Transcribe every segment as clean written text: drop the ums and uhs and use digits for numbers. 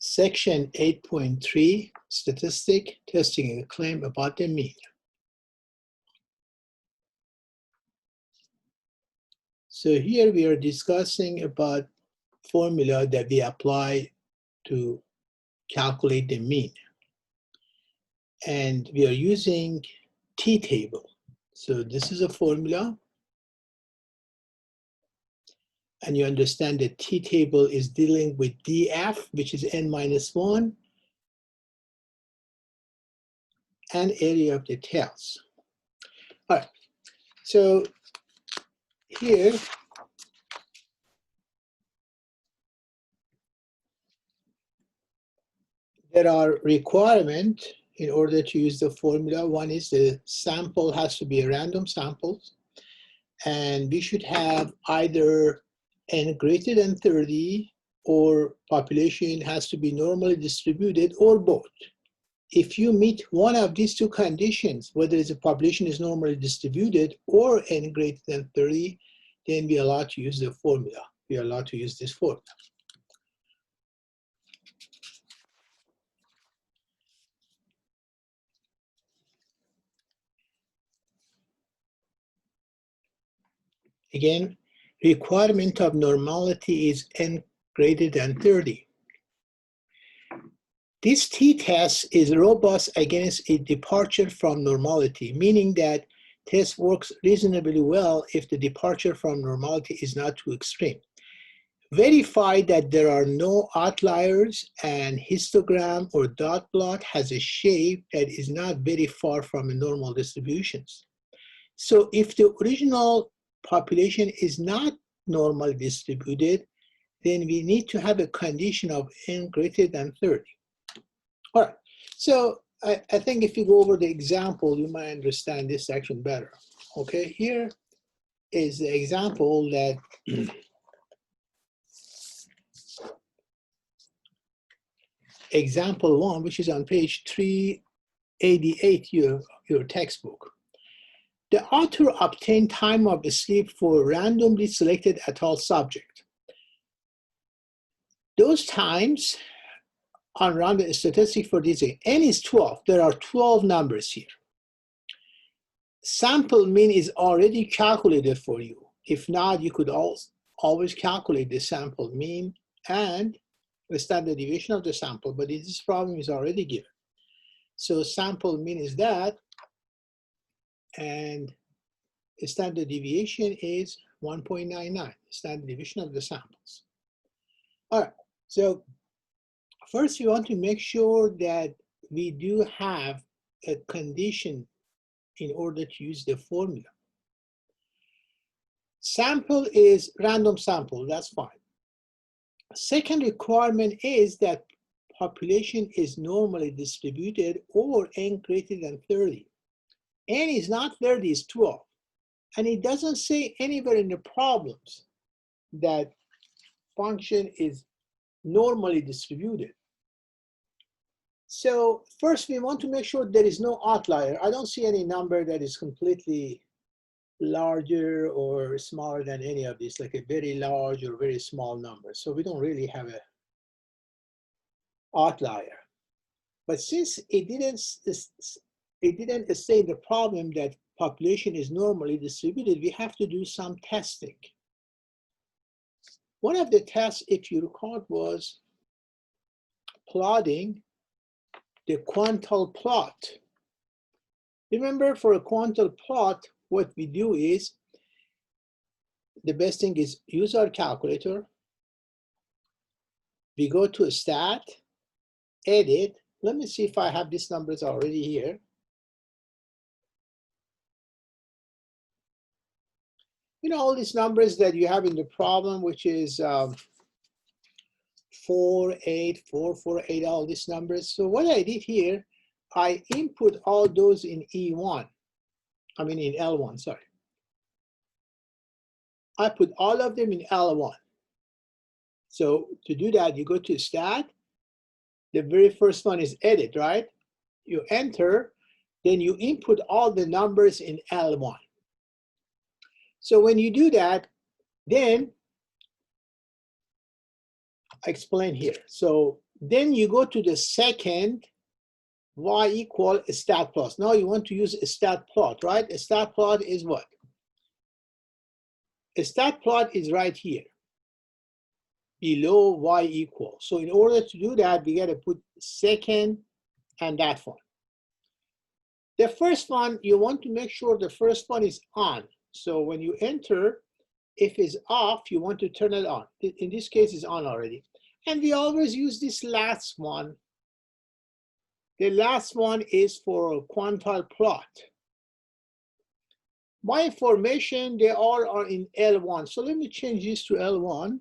Section 8.3, Statistic, Testing a Claim about the mean. So here we are discussing about formula that we apply to calculate the mean. And we are using t-table. So this is a formula. And you understand that t-table is dealing with df, which is n-1, and area of the tails. All right, so here, there are requirements in order to use the formula. One is the sample has to be a random sample, and we should have either n greater than 30 or population has to be normally distributed, or both. If you meet one of these two conditions, whether the population is normally distributed or n greater than 30, then we are allowed to use the formula. We are allowed to use this formula. Again, requirement of normality is n greater than 30. This t-test is robust against a departure from normality, meaning that test works reasonably well if the departure from normality is not too extreme. Verify that there are no outliers, and histogram or dot plot has a shape that is not very far from a normal distributions. So if the original population is not normally distributed, then we need to have a condition of n greater than 30. All right, so I think if you go over the example, you might understand this section better. Okay, here is the example that example 1, which is on page 388 your textbook. The author obtained time of sleep for randomly selected atoll subject. Those times on random statistic for this, n is 12. There are 12 numbers here. Sample mean is already calculated for you. If not, you could always calculate the sample mean and the standard deviation of the sample, but this problem is already given. So sample mean is that, and the standard deviation is 1.99, standard deviation of the samples. All right, so first, we want to make sure that we do have a condition in order to use the formula. Sample is random sample, that's fine. Second requirement is that population is normally distributed or n greater than 30. N is not 30, it's 12. And it doesn't say anywhere in the problems that function is normally distributed. So first, we want to make sure there is no outlier. I don't see any number that is completely larger or smaller than any of these, like a very large or very small number. So we don't really have a outlier. But since it didn't say in the problem that population is normally distributed, we have to do some testing. One of the tests, if you recall, was plotting the quantile plot. Remember, for a quantile plot, what we do is, the best thing is use our calculator. We go to stat, edit. Let me see if I have these numbers already here. You know, all these numbers that you have in the problem, which is 4, 8, 4, 4, 8, all these numbers. So what I did here, I input all those in in L1, sorry. I put all of them in L1. So to do that, you go to stat. The very first one is edit, right? You enter, then you input all the numbers in L1. So when you do that, then I explain here. So Then you go to the second y equal a stat plot. Now you want to use a stat plot, right? A stat plot is what? A stat plot is right here, below y equal. So in order to do that, we got to put second and that one. The first one, you want to make sure the first one is on. So when you enter, if it's off, you want to turn it on. In this case, it's on already. And we always use this last one. The last one is for a quantile plot. My information, they all are in L1. So let me change this to L1.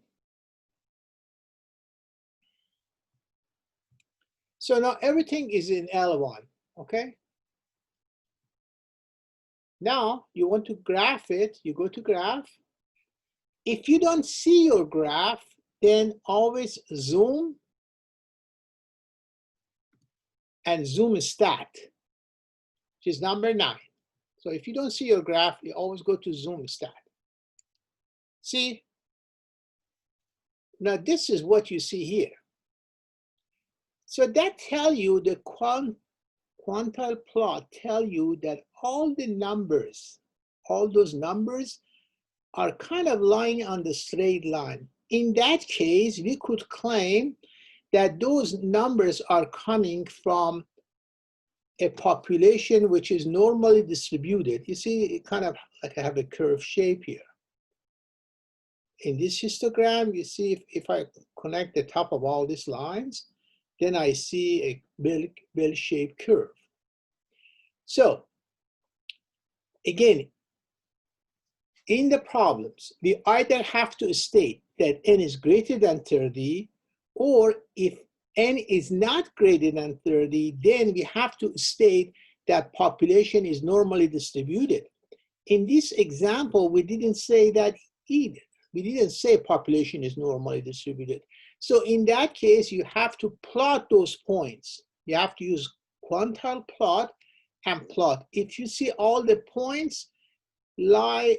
So now everything is in L1, okay? Now you want to graph it, you go to graph. If you don't see your graph, then always zoom and zoom stat, which is number 9. So if you don't see your graph, you always go to zoom stat. See? Now this is what you see here. So that tell you the quantile plot tell you that all the numbers, all those numbers are kind of lying on the straight line. In that case, we could claim that those numbers are coming from a population which is normally distributed. You see, it kind of like I have a curved shape here. In this histogram, you see if I connect the top of all these lines, then I see a bell-shaped curve. So again, in the problems, we either have to state that n is greater than 30, or if n is not greater than 30, then we have to state that population is normally distributed. In this example, we didn't say that either. We didn't say population is normally distributed. So in that case, you have to plot those points. You have to use quantile plot and plot. If you see all the points lie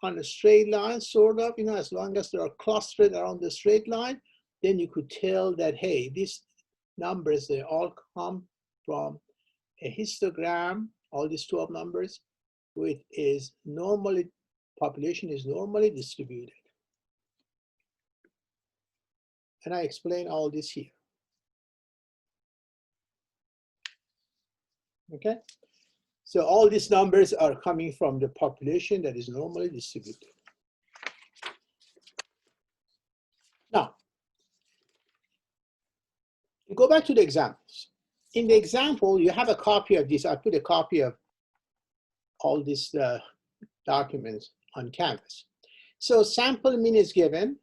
on a straight line, sort of, you know, as long as they are clustered around the straight line, then you could tell that, hey, these numbers, they all come from a histogram, all these 12 numbers, which is normally, population is normally distributed. And I explain all this here. Okay? So all these numbers are coming from the population that is normally distributed. Now, you go back to the examples. In the example, you have a copy of this. I put a copy of all these documents on Canvas. So sample mean is given.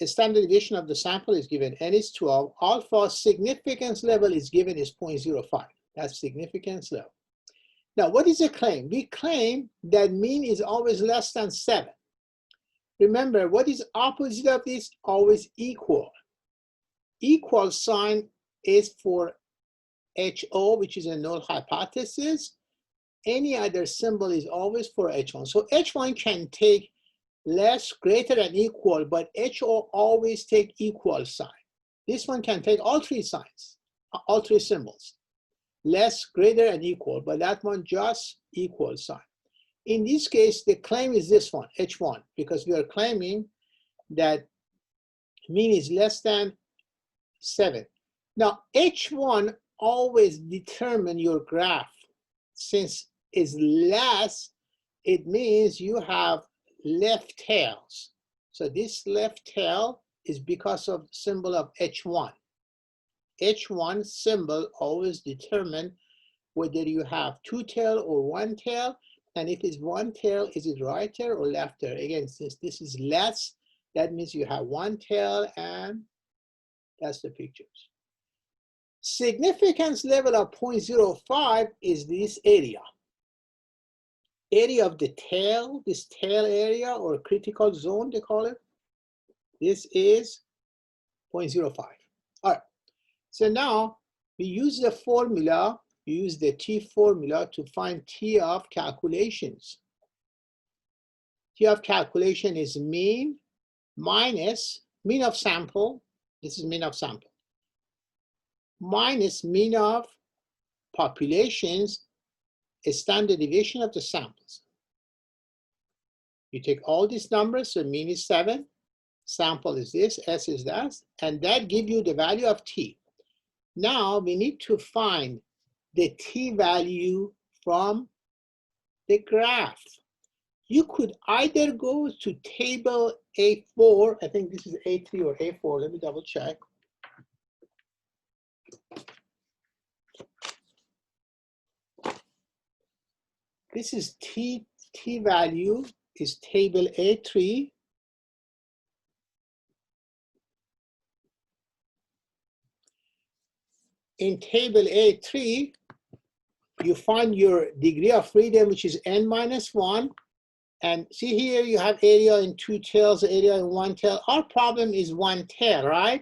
A standard deviation of the sample is given, n is 12. Alpha significance level is given is 0.05. That's significance level. Now, what is the claim? We claim that mean is always less than 7. Remember, what is opposite of this? Always equal. Equal sign is for HO, which is a null hypothesis. Any other symbol is always for H1. So H1 can take less, greater than equal, but HO always take equal sign. This one can take all 3 signs, all 3 symbols. Less, greater, and equal, but that one just equal sign. In this case, the claim is this one, H1, because we are claiming that mean is less than 7. Now, H1 always determine your graph. Since it's less, it means you have left tails. So this left tail is because of symbol of H1. H1 symbol always determine whether you have 2 tail or 1 tail. And if it's 1 tail, is it right tail or left tail? Again, since this is less, that means you have 1 tail, and that's the pictures. Significance level of 0.05 is this area. Area of the tail, this tail area or critical zone, they call it. This is 0.05. All right. So now we use the formula, we use the T formula to find T of calculations. T of calculation is mean minus mean of sample This is mean of sample. Minus mean of populations, a standard deviation of the samples. You take all these numbers, so mean is 7, sample is this, S is that, and that gives you the value of t. Now we need to find the t value from the graph. You could either go to table A4, I think this is A3 or A4, let me double check. This is t value is table A3. In table A3, you find your degree of freedom, which is n minus 1. And see here, you have area in 2 tails, area in 1 tail. Our problem is 1 tail, right?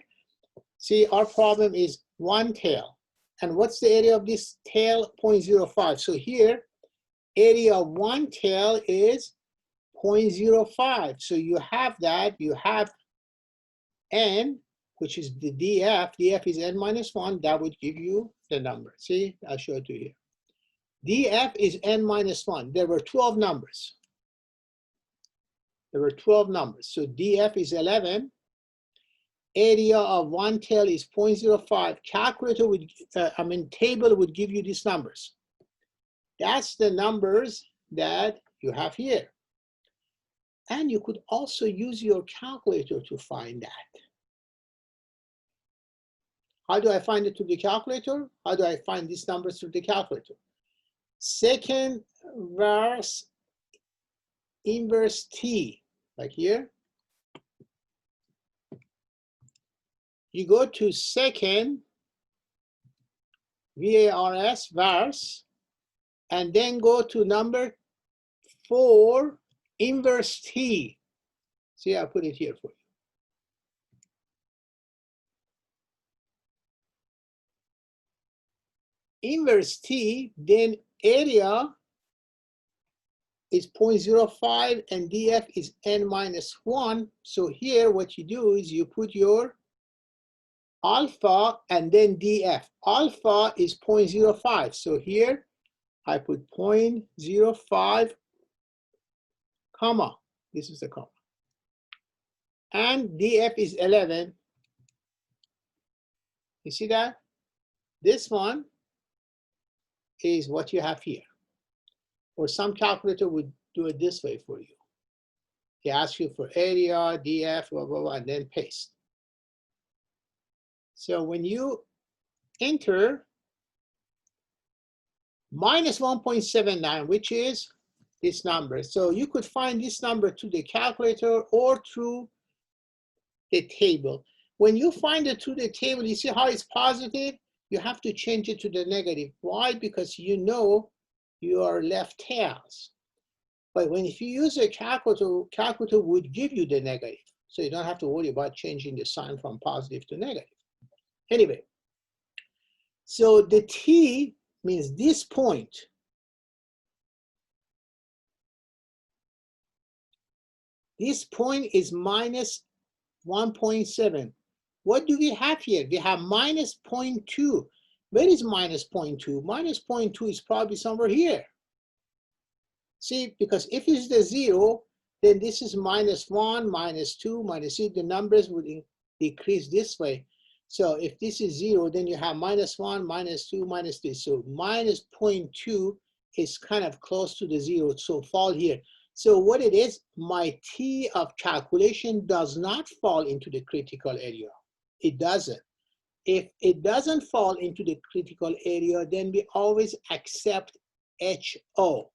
See, our problem is 1 tail. And what's the area of this tail? 0.05. So here, area of 1 tail is 0.05. So you have that, you have n, which is the df. df is n minus 1. That would give you the number. See, I'll show it to you here. df is n minus 1. There were 12 numbers. There were 12 numbers. So df is 11. Area of 1 tail is 0.05. Calculator would, table would give you these numbers. That's the numbers that you have here. And you could also use your calculator to find that. How do I find it through the calculator? How do I find these numbers through the calculator? Second verse inverse t, like here. You go to second VARS verse, and then go to number 4 inverse t. See, I put it here for you. Inverse t, then area is 0.05 and df is n minus 1. So here what you do is you put your alpha and then df. Alpha is 0.05. So here I put 0.05, comma. This is the comma. And df is 11. You see that? This one is what you have here. Or some calculator would do it this way for you. They ask you for area, df, blah, blah, blah, and then paste. So when you enter minus 1.79, which is this number. So you could find this number through the calculator or through the table. When you find it through the table, you see how it's positive? You have to change it to the negative. Why? Because you know you are left tails. But if you use a calculator, calculator would give you the negative. So you don't have to worry about changing the sign from positive to negative. Anyway, so the t means this point. This point is minus 1.7. What do we have here? We have minus 0.2. Where is minus 0.2? Minus 0.2 is probably somewhere here. See, because if it's the 0, then this is minus 1, minus 2, minus 3. The numbers would decrease this way. So if this is 0, then you have minus 1, minus 2, minus 3. So minus 0.2 is kind of close to the 0, so fall here. So what it is, my t of calculation does not fall into the critical area. It doesn't. If it doesn't fall into the critical area, then we always accept HO.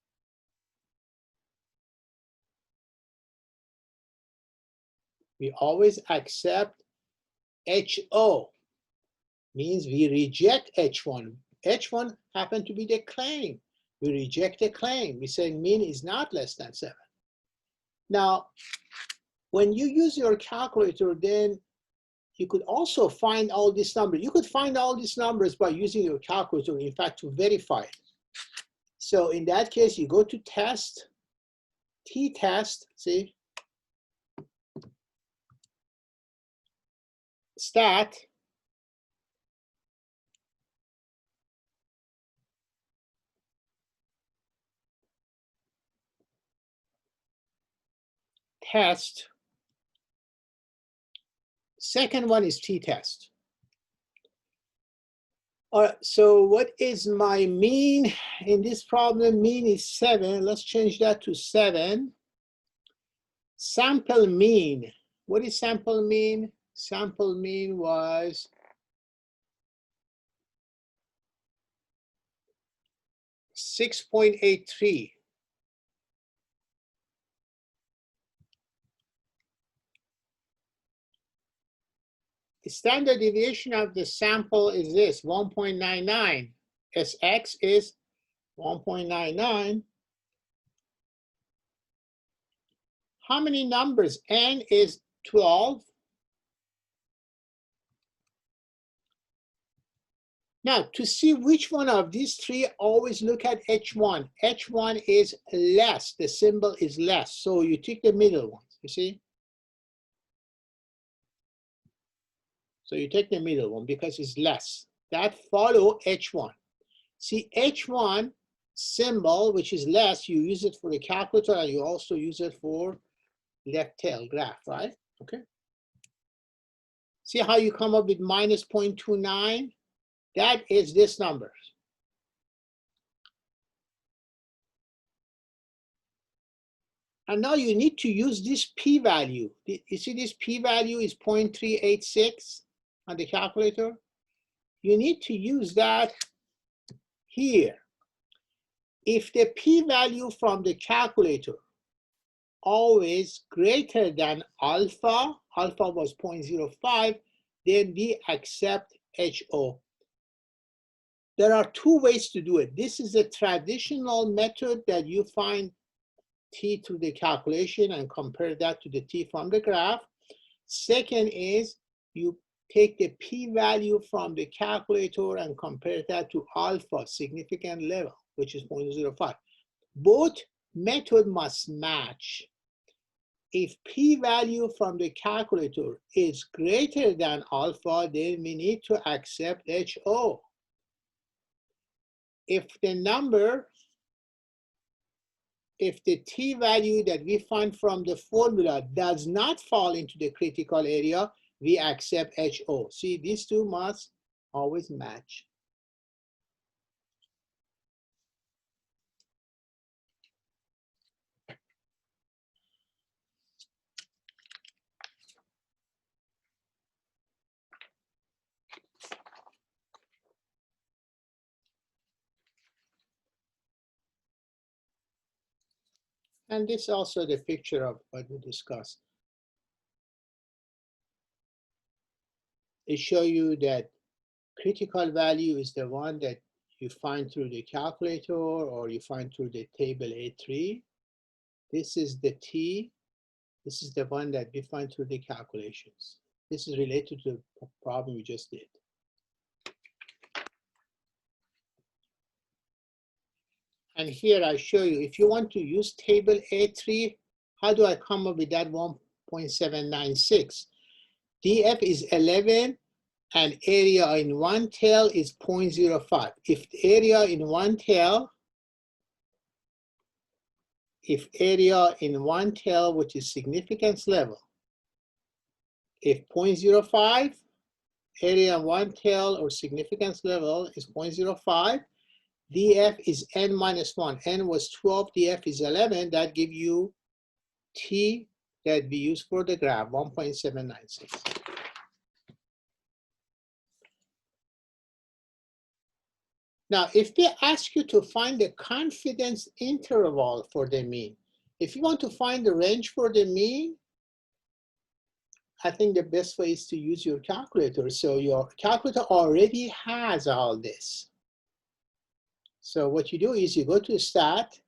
We always accept HO, means we reject H1. H1 happened to be the claim. We reject the claim. We say mean is not less than 7. Now, when you use your calculator, then you could also find all these numbers. You could find all these numbers by using your calculator, in fact, to verify it. So in that case, you go to test, t-test, see? stat test. Second one is t-test. All right, so what is my mean in this problem? Mean is 7. Let's change that to 7. Sample mean. What is sample mean? Sample mean was 6.83. The standard deviation of the sample is this, 1.99. Sx is 1.99. How many numbers? N is 12. Now, to see which one of these three, always look at H1. H1 is less, the symbol is less. So you take the middle one, you see? So you take the middle one because it's less. That follow H1. See, H1 symbol, which is less, you use it for the calculator and you also use it for left tail graph, right? Okay. See how you come up with minus 0.29? That is this number. And now you need to use this p-value. You see this p-value is 0.386 on the calculator? You need to use that here. If the p-value from the calculator always greater than alpha, alpha was 0.05, then we accept HO. There are two ways to do it. This is a traditional method that you find t through the calculation and compare that to the t from the graph. Second is you take the p-value from the calculator and compare that to alpha, significant level, which is 0.05. Both methods must match. If p-value from the calculator is greater than alpha, then we need to accept HO. If the number, if the t value that we find from the formula does not fall into the critical area, we accept HO. See, these two must always match. And this is also the picture of what we discussed. It shows you that critical value is the one that you find through the calculator or you find through the table A3. This is the T. This is the one that we find through the calculations. This is related to the problem we just did. And here I show you, if you want to use table A3, how do I come up with that 1.796? DF is 11 and area in one tail is 0.05. If the area in one tail, which is significance level, if 0.05, area in one tail or significance level is 0.05, DF is n minus 1. N was 12, DF is 11. That gives you T that we use for the graph, 1.796. Now, if they ask you to find the confidence interval for the mean, if you want to find the range for the mean, I think the best way is to use your calculator. So your calculator already has all this. So what you do is you go to stat,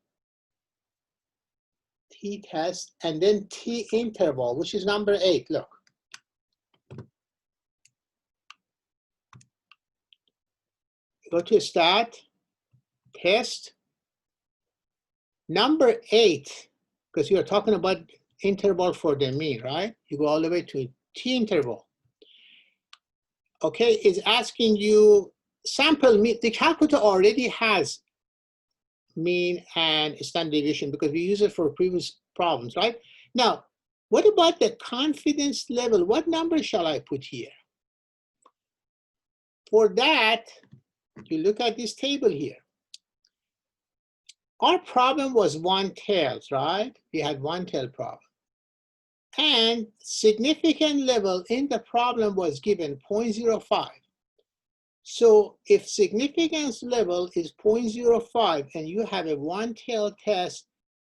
t-test, and then t-interval, which is number 8, look. Go to stat, test, number 8, because you're talking about interval for the mean, right? You go all the way to t-interval. okay, is asking you sample mean. The calculator already has mean and standard deviation because we use it for previous problems, right? Now, what about the confidence level? What number shall I put here? For that, you look at this table here. Our problem was one tails, right? We had one tail problem. And significant level in the problem was given 0.05. So if significance level is 0.05 and you have a one tail test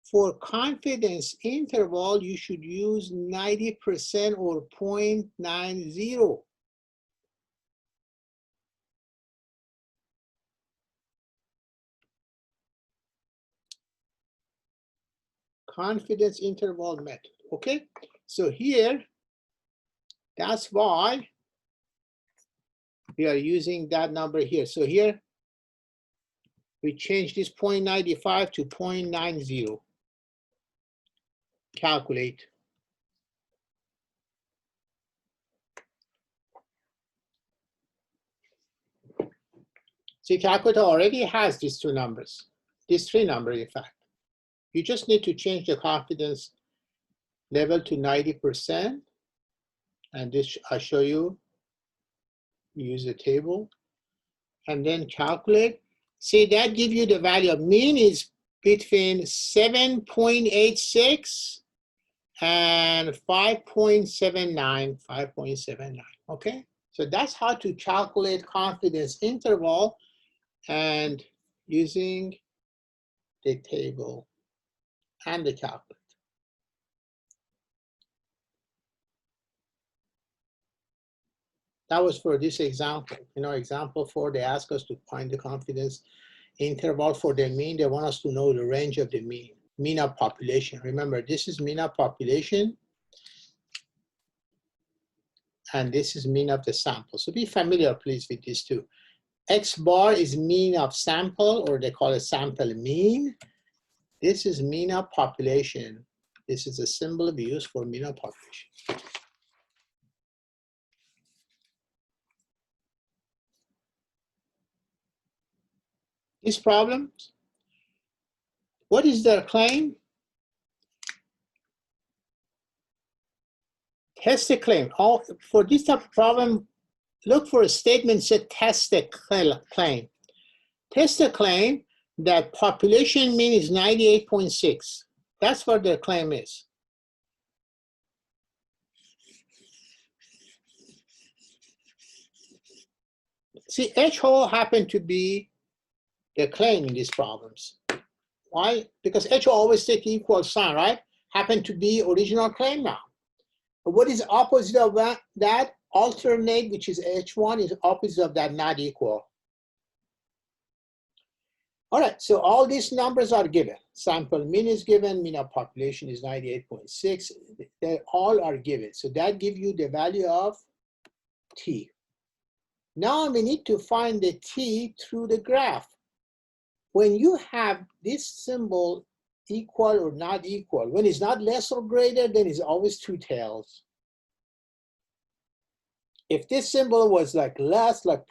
for confidence interval, you should use 90% or 0.90. Confidence interval method, okay? So here, that's why we are using that number here. So here, we change this 0.95 to 0.90. Calculate. See, calculator already has these two numbers, these three numbers, in fact. You just need to change the confidence level to 90%. And this, I show you, use the table, and then calculate. See, that gives you the value of mean is between 7.86 and 5.79, 5.79, okay? So that's how to calculate confidence interval and using the table and the calculator. That was for this example. You know, example 4, they ask us to find the confidence interval for the mean. They want us to know the range of the mean of population. Remember, this is mean of population, and this is mean of the sample. So be familiar, please, with these two. X bar is mean of sample, or they call it sample mean. This is mean of population. This is a symbol we use for mean of population. These problems, what is their claim? Test the claim. For this type of problem, look for a statement that test the claim. Test the claim that population mean is 98.6. That's what their claim is. See, H hole happened to be the claim in these problems. Why? Because H always take equal sign, right? Happen to be original claim now. But what is opposite of that? Alternate, which is H1, is opposite of that, not equal. All right, so all these numbers are given. Sample mean is given, mean of population is 98.6. They all are given. So that gives you the value of T. Now we need to find the T through the graph. When you have this symbol equal or not equal, when it's not less or greater, then it's always two tails. If this symbol was like less, like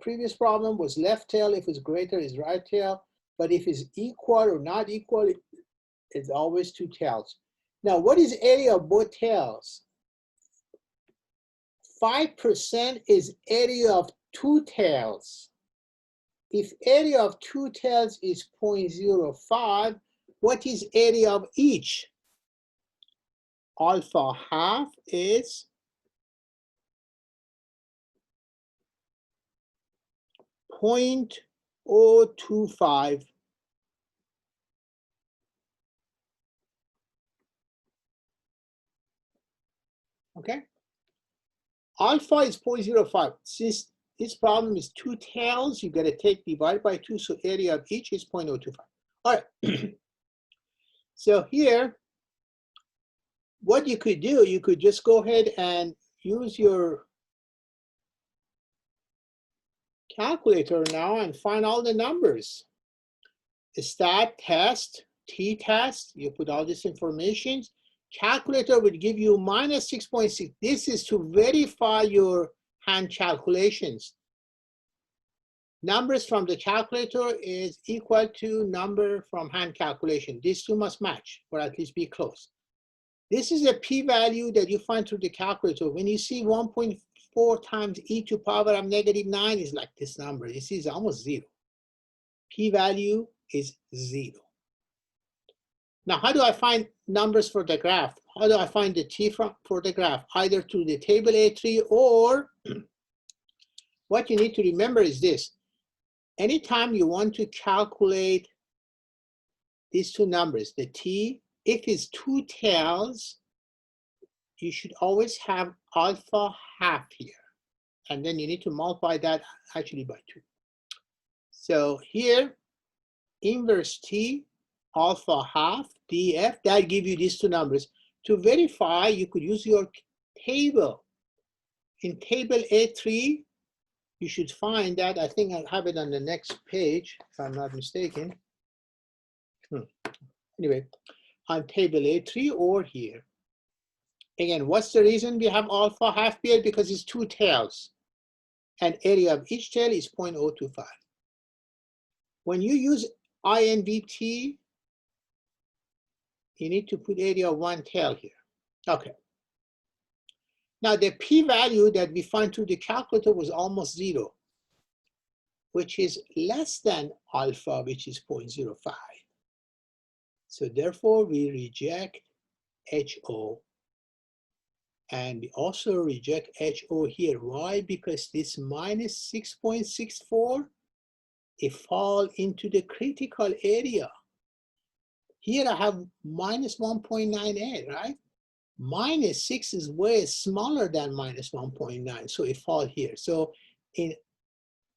previous problem was left tail, if it's greater, it's right tail. But if it's equal or not equal, it's always two tails. Now, what is area of both tails? 5% is area of two tails. If area of two tails is 0.05, what is area of each? Alpha half is 0.025. Okay? Alpha is 0.05. Since this problem is two tails, you got to take divide by 2, so area of each is 0.025. All right. So here, what you could do, you could just go ahead and use your calculator now and find all the numbers. Stat, test, t-test, you put all this information. Calculator would give you minus 6.6. This is to verify your hand calculations. Numbers from the calculator is equal to number from hand calculation. These two must match, or at least be close. This is a p-value that you find through the calculator. When you see 1.4 times e to power of -9 is like this number. You see it's almost 0. P-value is 0. Now, how do I find numbers for the graph? How do I find the t for the graph? Either through the table A3, or what you need to remember is this. Anytime you want to calculate these two numbers, the t, if it's two tails, you should always have alpha half here. And then you need to multiply that actually by 2. So here, inverse t, alpha half, df, that give you these two numbers. To verify, you could use your table. In table A3, you should find that, I think I have it on the next page, if I'm not mistaken. Anyway, on table A3 or here. Again, what's the reason we have alpha half here? Because it's two tails, and area of each tail is 0.025. When you use INVT, you need to put area of one tail here. Okay. Now the p-value that we find through the calculator was almost 0, which is less than alpha, which is 0.05. So therefore we reject HO, and we also reject HO here. Why? Because this minus 6.64, it falls into the critical area. Here I have minus 1.98, right? Minus 6 is way smaller than minus 1.9, so it falls here. So in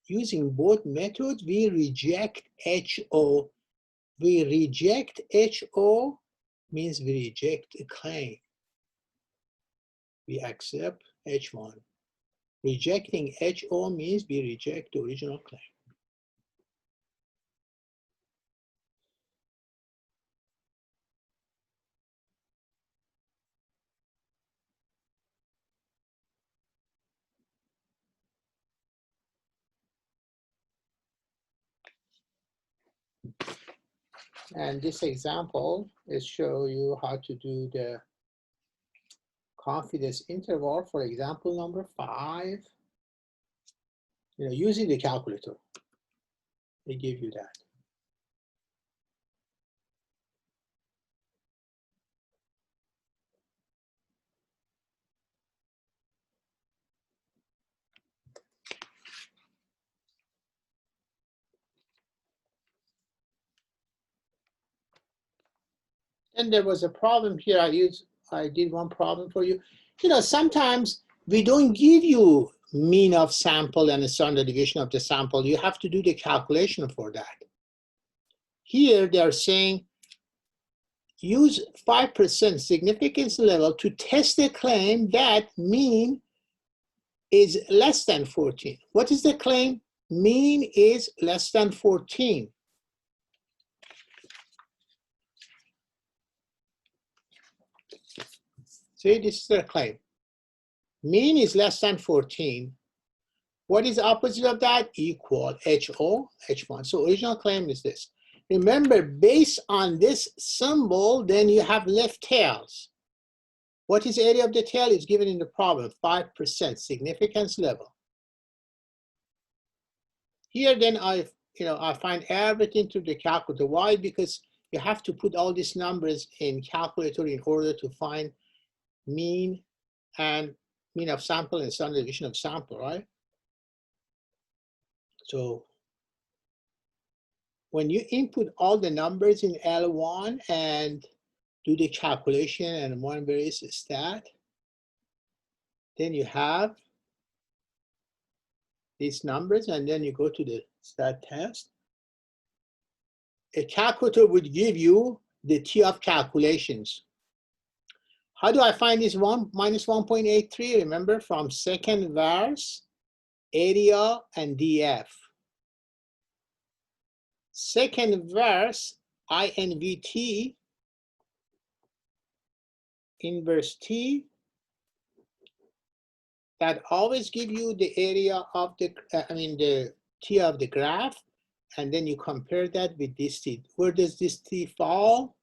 using both methods, we reject HO. We reject HO means we reject a claim. We accept H1. Rejecting HO means we reject the original claim. And this example is show you how to do the confidence interval for example number 5. Using the calculator, they give you that. And there was a problem here. I did one problem for you. Sometimes we don't give you mean of sample and a standard deviation of the sample. You have to do the calculation for that. Here they're saying use 5% significance level to test the claim that mean is less than 14. What is the claim? Mean is less than 14. See, this is the claim. Mean is less than 14. What is the opposite of that? Equal HO, H1. So original claim is this. Remember, based on this symbol, then you have left tails. What is area of the tail is given in the problem, 5% significance level. Here then I find everything through the calculator. Why? Because you have to put all these numbers in calculator in order to find mean and mean of sample and standard deviation of sample, right? So when you input all the numbers in L1 and do the calculation and one various stat, then you have these numbers, and then you go to the stat test. A calculator would give you the T of calculations. How do I find this minus 1.83? Remember, from second verse, area, and DF. Second verse, INVT, inverse T, that always give you the area of the, the T of the graph, and then you compare that with this T. Where does this T fall?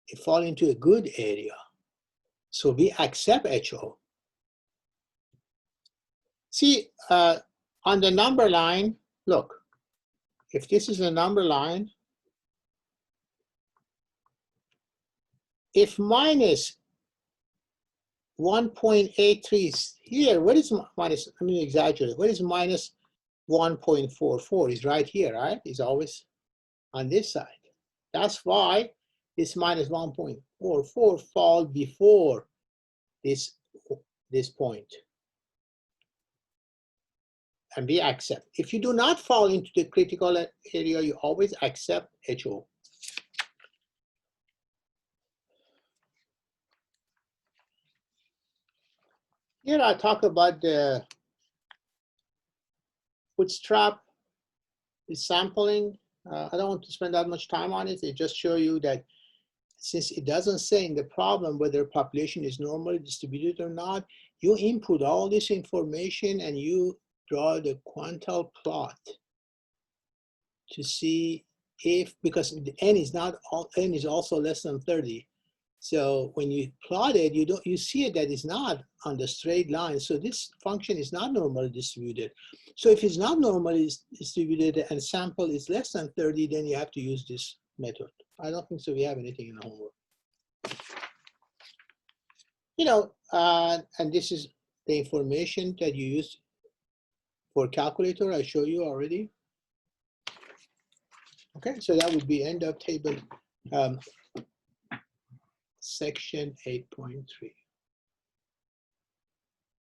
It falls into a good area. So we accept HO. See, on the number line, look, if this is a number line, if minus 1.83 is here, what is minus, let me exaggerate, what is minus 1.44 is right here, right? It's always on this side. That's why this minus 1.44 fall before this point. And we accept. If you do not fall into the critical area, you always accept HO. Here I talk about the bootstrap sampling. I don't want to spend that much time on it. It just show you that since it doesn't say in the problem whether population is normally distributed or not, you input all this information and you draw the quantile plot to see if, because the n is not all, n is also less than 30. So when you plot it, you see it that it's not on the straight line. So this function is not normally distributed. So if it's not normally distributed and sample is less than 30, then you have to use this method. I don't think so. We have anything in the homework. And this is the information that you use for calculator. I show you already. Okay, so that would be end of table section 8.3.